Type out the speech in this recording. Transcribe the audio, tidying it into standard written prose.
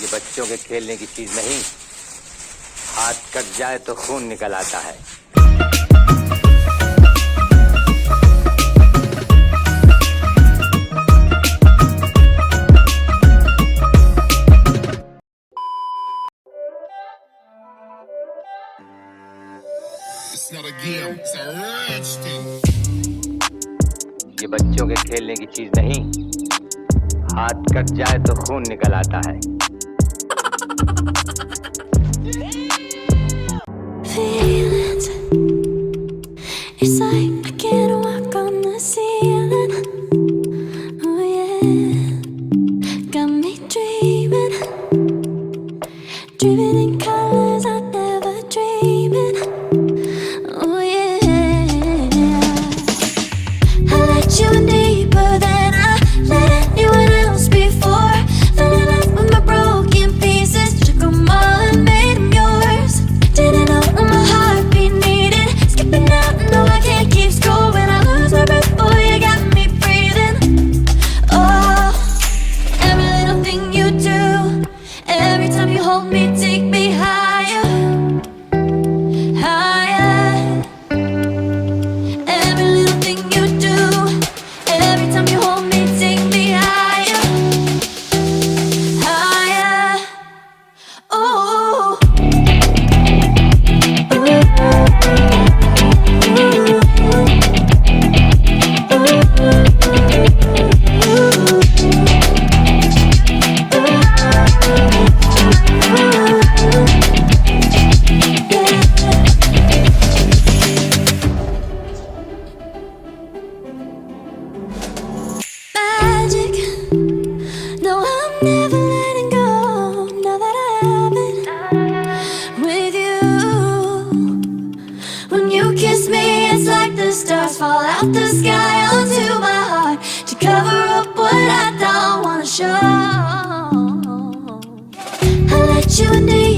ये बच्चों के खेलने की चीज नहीं, हाथ कट जाए तो खून निकल आता है। It's not a game, it's a rich thing. ये बच्चों के खेलने की चीज नहीं, हाथ कट जाए तो खून निकल आता है। Feelings, it's like I can't walk on the ceiling. Oh yeah, got me dreaming, dreaming in colors I never dreamed. Oh yeah, I let you in deeper than I let anyone else before. Fell in love with my broken pieces, took them all and made them yours. Didn't know what my heartbeat needed, skipping out, no I can't keep score. When I lose my breath, boy, you got me breathing. Oh, every little thing you do, every time you hold me, take me higher, higher. Every little thing you do, every time you hold me, take me higher, higher. Oh. Magic, no, I'm never letting go. Now that I have it with you. When you kiss me, it's like the stars fall out the sky onto my heart to cover up what I don't wanna show. I let you in deep.